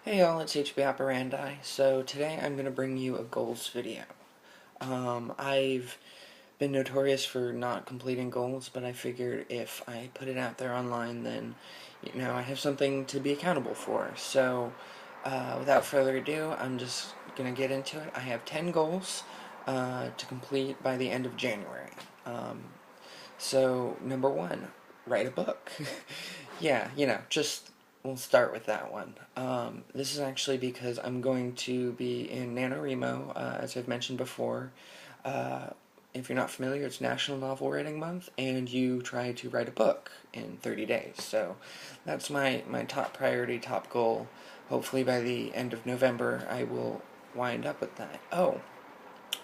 Hey y'all, it's HB Operandi. So today I'm going to bring you a goals video. I've been notorious for not completing goals, but I figured if I put it out there online, then, I have something to be accountable for. So, without further ado, I'm just going to get into it. I have 10 goals to complete by the end of January. So, number one, write a book. Yeah, just we'll start with that one. This is actually because I'm going to be in NaNoWriMo, as I've mentioned before. Uh, if you're not familiar, it's National Novel Writing Month, and you try to write a book in 30 days. So that's my top priority, top goal. Hopefully by the end of November, I will wind up with that. Oh,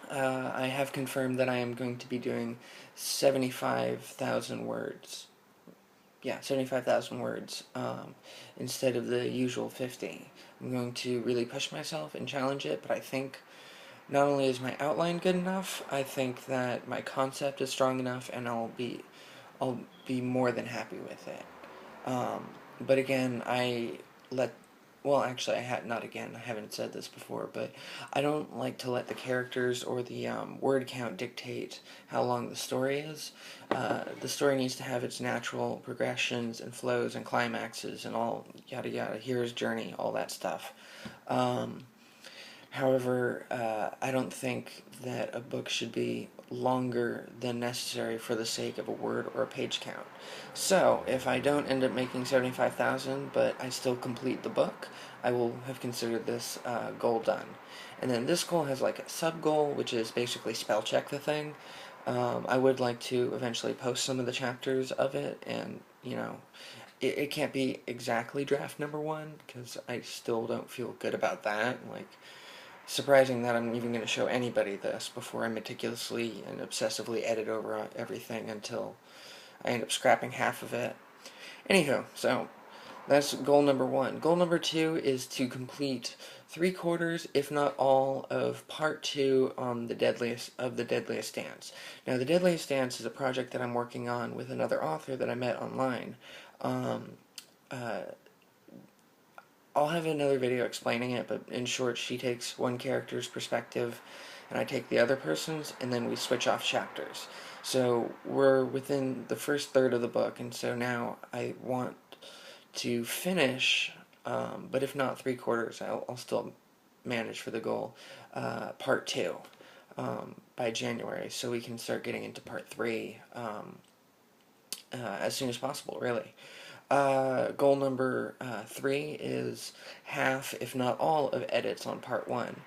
I have confirmed that I am going to be doing 75,000 words. Yeah, 75,000 words instead of the usual 50. I'm going to really push myself and challenge it, but I think not only is my outline good enough, I think that my concept is strong enough, and I'll be more than happy with it. Um, but again, let well, actually, not again. I haven't said this before, but I don't like to let the characters or the word count dictate how long the story is. The story needs to have its natural progressions and flows and climaxes and all yada yada, hero's journey, all that stuff. Um, However, I don't think that a book should be longer than necessary for the sake of a word or a page count. So, if I don't end up making 75,000, but I still complete the book, I will have considered this goal done. And then this goal has like a sub goal, which is basically spell check the thing. I would like to eventually post some of the chapters of it, and it can't be exactly draft number one because I still don't feel good about that. Like, surprising that I'm even going to show anybody this before I meticulously and obsessively edit over everything until I end up scrapping half of it. Anywho, so that's goal number one. Goal number two is to complete 3/4, if not all, of part two on the Deadliest Dance. Now, the Deadliest Dance is a project that I'm working on with another author that I met online. Um, uh, I'll have another video explaining it, but in short, she takes one character's perspective, and I take the other person's, and then we switch off chapters. So we're within the first third of the book, and so now I want to finish, but if not 3/4, I'll still manage for the goal, part two by January, so we can start getting into part three as soon as possible, really. Goal number three is half, if not all, of edits on part one.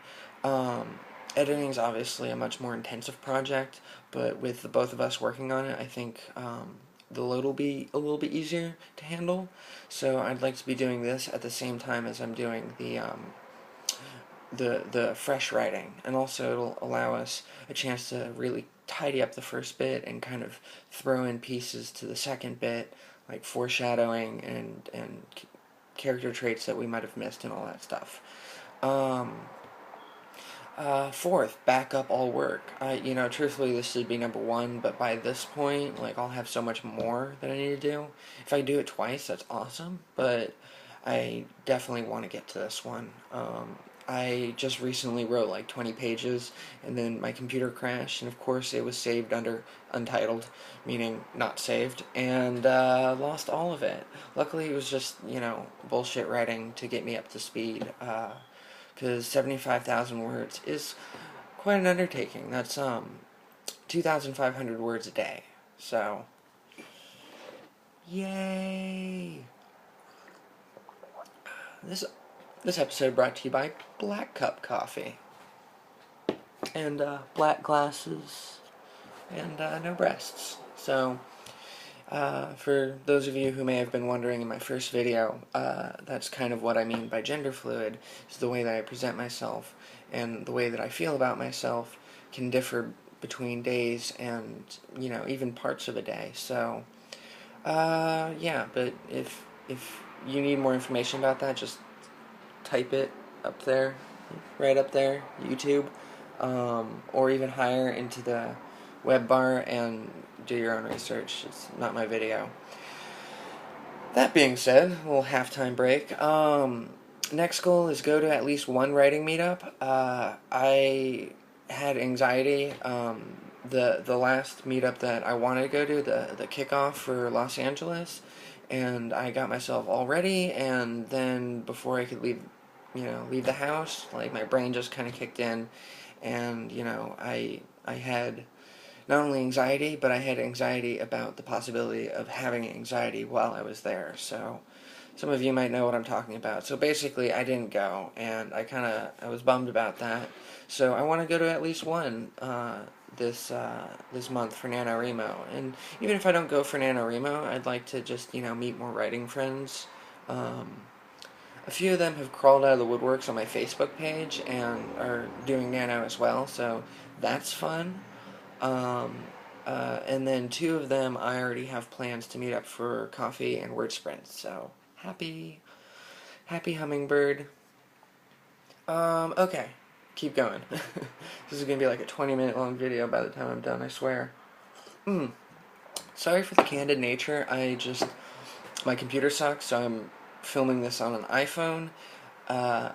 Editing is obviously a much more intensive project, but with the both of us working on it, I think the load will be a little bit easier to handle. So I'd like to be doing this at the same time as I'm doing the fresh writing, and also it'll allow us a chance to really tidy up the first bit and kind of throw in pieces to the second bit, like foreshadowing and character traits that we might have missed and all that stuff. Um, Fourth, back up all work. Truthfully, this should be number one, but by this point, like, I'll have so much more that I need to do. If I do it twice, that's awesome, but I definitely want to get to this one. I just recently wrote like 20 pages, and then my computer crashed, and of course it was saved under untitled, meaning not saved, and lost all of it. Luckily, it was just, bullshit writing to get me up to speed. Because 75,000 words is quite an undertaking. That's 2,500 words a day. So, yay! This episode brought to you by Black Cup Coffee and black glasses and no breasts. So, for those of you who may have been wondering in my first video, that's kind of what I mean by gender fluid, is the way that I present myself and the way that I feel about myself can differ between days and, even parts of a day. So, yeah, but if you need more information about that, just type it up there, right up there, YouTube, or even higher into the web bar and do your own research. It's not my video. That being said, a little halftime break. Next goal is go to at least one writing meetup. I had anxiety. The last meetup that I wanted to go to, the kickoff for Los Angeles, and I got myself all ready, and then before I could leave, leave the house, like my brain just kind of kicked in, and I had not only anxiety, but I had anxiety about the possibility of having anxiety while I was there. So some of you might know what I'm talking about. So basically, I didn't go, and I was bummed about that. So I want to go to at least one this month for NaNoWriMo. And even if I don't go for NaNoWriMo, I'd like to just meet more writing friends. Um, a few of them have crawled out of the woodworks on my Facebook page and are doing Nano as well. So that's fun. Um, and then two of them I already have plans to meet up for coffee and word sprints. So happy hummingbird. Okay, keep going. This is gonna be like a 20-minute long video by the time I'm done, I swear. Sorry for the candid nature. My computer sucks, so I'm filming this on an iPhone. Uh,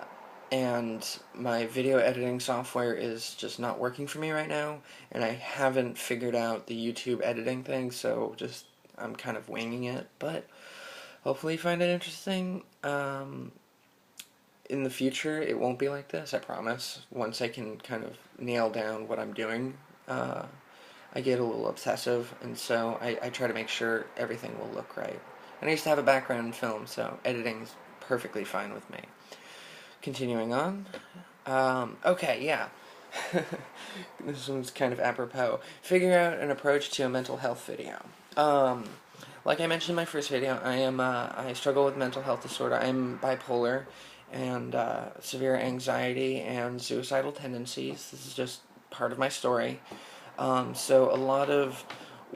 and my video editing software is just not working for me right now, and I haven't figured out the YouTube editing thing, so just I'm kind of winging it, but hopefully you find it interesting. In the future, it won't be like this, I promise. Once I can kind of nail down what I'm doing, I get a little obsessive, and so I try to make sure everything will look right. And I used to have a background in film, so editing is perfectly fine with me. Continuing on. Okay, yeah. This one's kind of apropos. Figure out an approach to a mental health video. Like I mentioned in my first video, I struggle with mental health disorder. I'm bipolar and severe anxiety and suicidal tendencies. This is just part of my story. So a lot of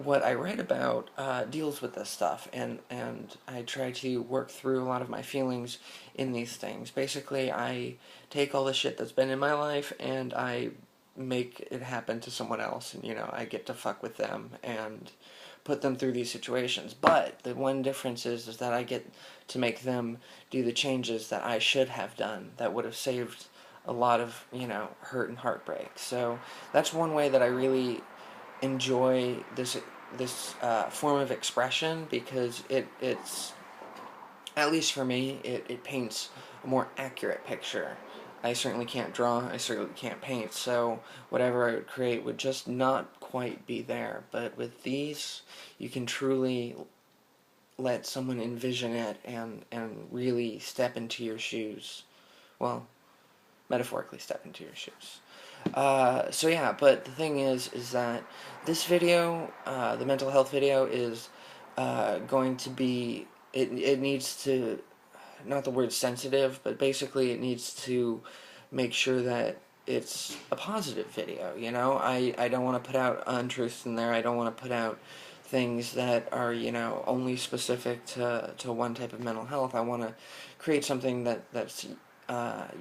what I write about deals with this stuff, and I try to work through a lot of my feelings in these things. Basically, I take all the shit that's been in my life and I make it happen to someone else, and I get to fuck with them and put them through these situations. But the one difference is that I get to make them do the changes that I should have done that would have saved a lot of hurt and heartbreak. So that's one way that I really enjoy this form of expression, because it's, at least for me, it paints a more accurate picture. I certainly can't draw, I certainly can't paint, so whatever I would create would just not quite be there. But with these, you can truly let someone envision it and really step into your shoes. Well, metaphorically step into your shoes. So yeah, but the thing is that this video, the mental health video, is going to be, it needs to, not the word sensitive, but basically it needs to make sure that it's a positive video, I don't want to put out untruths in there. I don't want to put out things that are, only specific to one type of mental health. I want to create something that's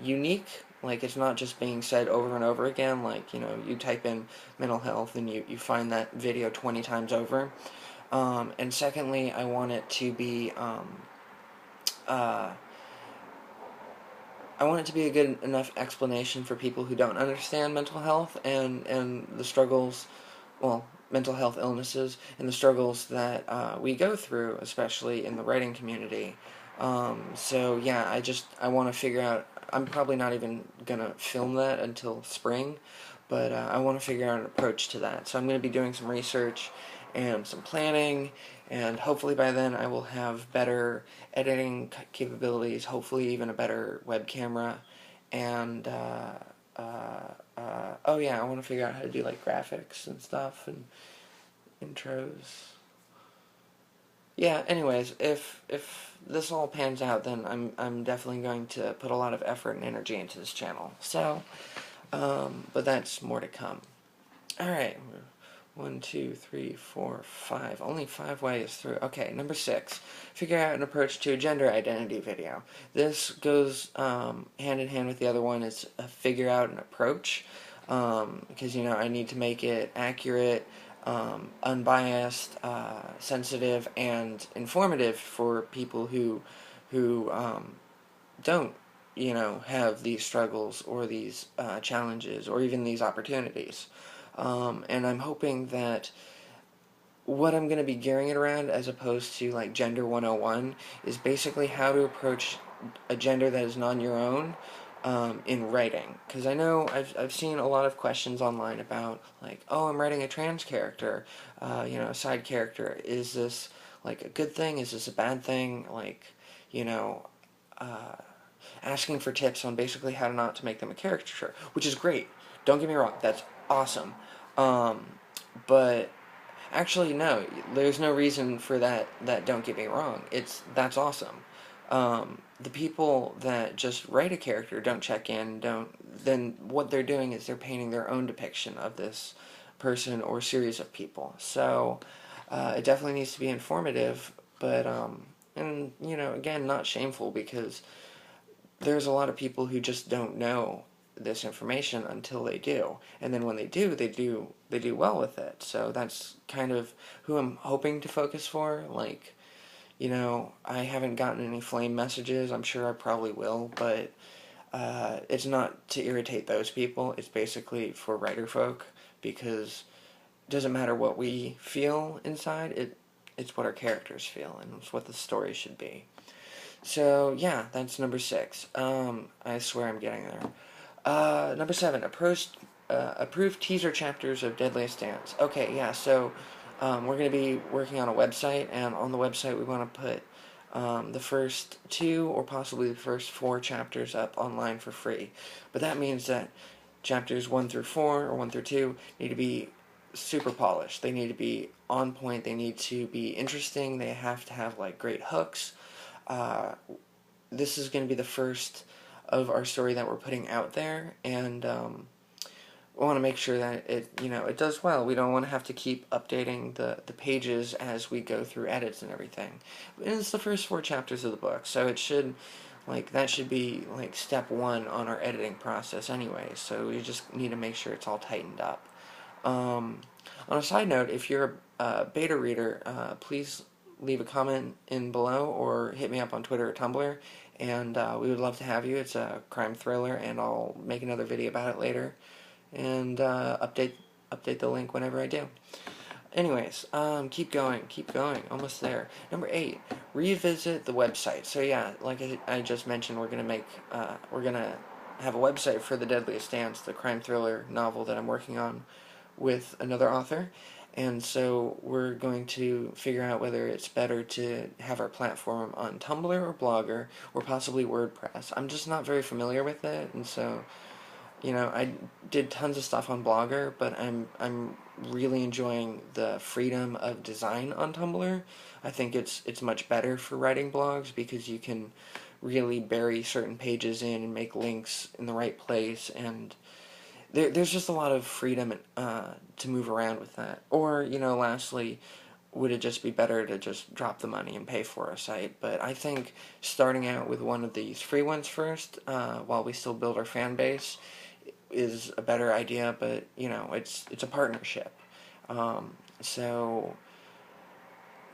unique. Like, it's not just being said over and over again. Like, you type in mental health and you find that video 20 times over. And secondly, I want it to be, uh, I want it to be a good enough explanation for people who don't understand mental health and the struggles, well, mental health illnesses and the struggles that we go through, especially in the writing community. So yeah, I want to figure out, I'm probably not even going to film that until spring, but I want to figure out an approach to that. So I'm going to be doing some research and some planning, and hopefully by then I will have better editing capabilities, hopefully even a better web camera, and oh yeah, I want to figure out how to do like graphics and stuff and intros. Yeah, anyways, if this all pans out, then I'm definitely going to put a lot of effort and energy into this channel. So, but that's more to come. Alright, 1, 2, 3, 4, 5. Only 5 ways through. Okay, number 6. Figure out an approach to a gender identity video. This goes hand in hand with the other one. It's a figure out an approach, because I need to make it accurate, unbiased, sensitive, and informative for people who don't have these struggles or these challenges or even these opportunities. And I'm hoping that what I'm going to be gearing it around, as opposed to like Gender 101, is basically how to approach a gender that is not your own in writing. Because I know I've seen a lot of questions online about, like, oh, I'm writing a trans character, a side character. Is this like a good thing? Is this a bad thing? Like, you know, uh, asking for tips on basically how to not to make them a caricature, which is great. Don't get me wrong, that's awesome. Um, but actually, no, there's no reason for that. That don't get me wrong. That's awesome. The people that just write a character, don't check in, don't then what they're doing is they're painting their own depiction of this person or series of people. So it definitely needs to be informative, but and again, not shameful, because there's a lot of people who just don't know this information until they do, and then when they do, they do well with it. So that's kind of who I'm hoping to focus for. Like, I haven't gotten any flame messages. I'm sure I probably will, but it's not to irritate those people. It's basically for writer folk, because it doesn't matter what we feel inside. It's what our characters feel, and it's what the story should be. So yeah, that's number 6. I swear I'm getting there. Number 7, approved teaser chapters of Deadliest Dance. Okay, yeah, so we're going to be working on a website, and on the website we want to put the first 2 or possibly the first 4 chapters up online for free. But that means that chapters 1 through 4 or 1 through 2 need to be super polished. They need to be on point. They need to be interesting. They have to have like great hooks. This is going to be the first of our story that we're putting out there, and we want to make sure that it does well. We don't want to have to keep updating the pages as we go through edits and everything. And it's the first 4 chapters of the book, so it should that should be like step 1 on our editing process anyway. So we just need to make sure it's all tightened up. On a side note, if you're a beta reader, please leave a comment in below or hit me up on Twitter or Tumblr, and we would love to have you. It's a crime thriller, and I'll make another video about it later, and update the link whenever I do. Anyways, keep going, almost there. Number 8, revisit the website. So yeah, like I just mentioned, we're gonna have a website for The Deadliest Dance, the crime thriller novel that I'm working on with another author. And so we're going to figure out whether it's better to have our platform on Tumblr or Blogger or possibly WordPress. I'm just not very familiar with it, and so I did tons of stuff on Blogger, but I'm really enjoying the freedom of design on Tumblr. I think it's much better for writing blogs, because you can really bury certain pages in and make links in the right place, and there's just a lot of freedom to move around with that. Or, lastly, would it just be better to just drop the money and pay for a site? But I think starting out with one of these free ones first, while we still build our fan base, is a better idea. But, it's a partnership. So,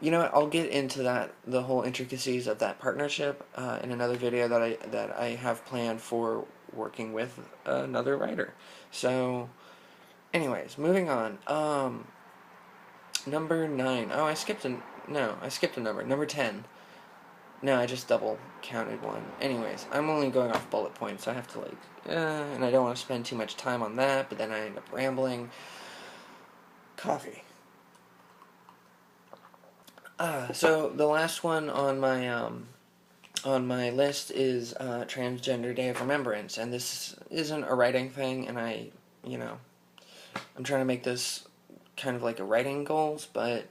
I'll get into the whole intricacies of that partnership in another video that I have planned for working with another writer. So, anyways, moving on. Number 9. Oh, I skipped a number. Number 10. No, I just double counted one. Anyways, I'm only going off bullet points, so I have to and I don't want to spend too much time on that, but then I end up rambling. Coffee. So the last one on my list is Transgender Day of Remembrance, and this isn't a writing thing, and I'm trying to make this kind of like a writing goals, but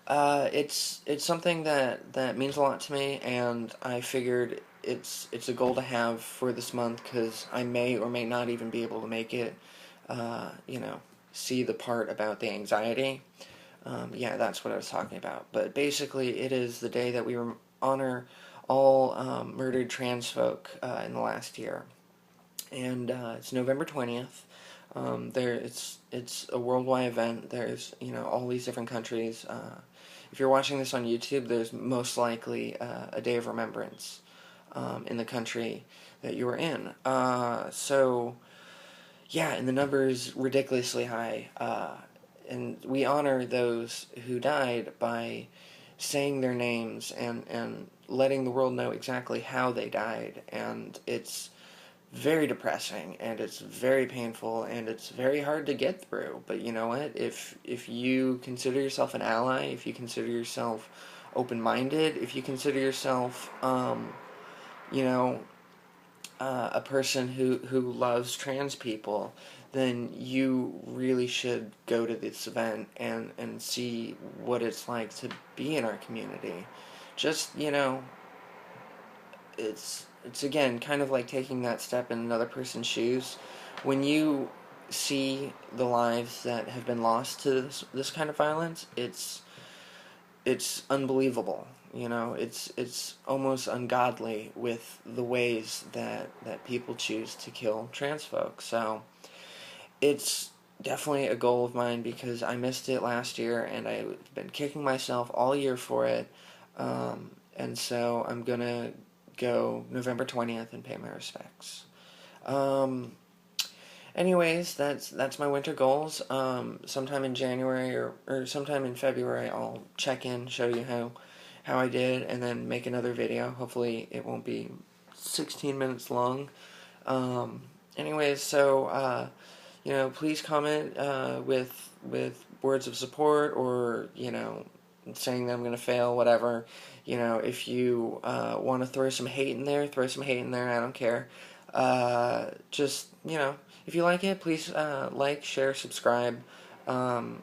it's something that means a lot to me, and I figured it's a goal to have for this month, because I may or may not even be able to make it. See the part about the anxiety. Yeah, that's what I was talking about. But basically, it is the day that we honor all murdered trans folk in the last year, and it's November 20th. It's a worldwide event. There's all these different countries. If you're watching this on YouTube, there's most likely a day of remembrance in the country that you were in. So yeah, and the number is ridiculously high. And we honor those who died by saying their names and letting the world know exactly how they died. And it's very depressing, and it's very painful, and it's very hard to get through. But you know what? If you consider yourself an ally, if you consider yourself open-minded, if you consider yourself, you know, a person who loves trans people, then you really should go to this event and see what it's like to be in our community. Just, it's again kind of like taking that step in another person's shoes. When you see the lives that have been lost to this kind of violence, it's unbelievable. It's almost ungodly with the ways that people choose to kill trans folks. So it's definitely a goal of mine because I missed it last year and I've been kicking myself all year for it. And so I'm gonna go November 20th and pay my respects. Um, Anyways, that's my winter goals. Sometime in January or sometime in February, I'll check in, show you how I did, and then make another video. Hopefully, it won't be 16 minutes long. Anyways, so please comment with words of support or saying that I'm gonna fail, whatever. If you want to throw some hate in there, throw some hate in there. I don't care. Just if you like it, please like, share, subscribe. I'll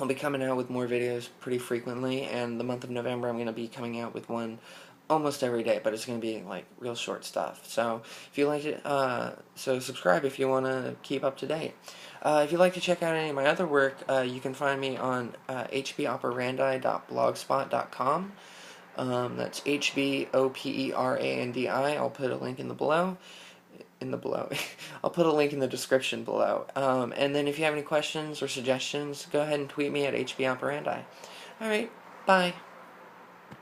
be coming out with more videos pretty frequently, and the month of November I'm going to be coming out with one almost every day, but it's going to be like real short stuff. So if you like it, so subscribe if you want to keep up to date. If you'd like to check out any of my other work, you can find me on hboperandi.blogspot.com. That's HBOPERANDI. I'll put a link in the below. I'll put a link in the description below. And then if you have any questions or suggestions, go ahead and tweet me at HBOperandi. Alright, bye.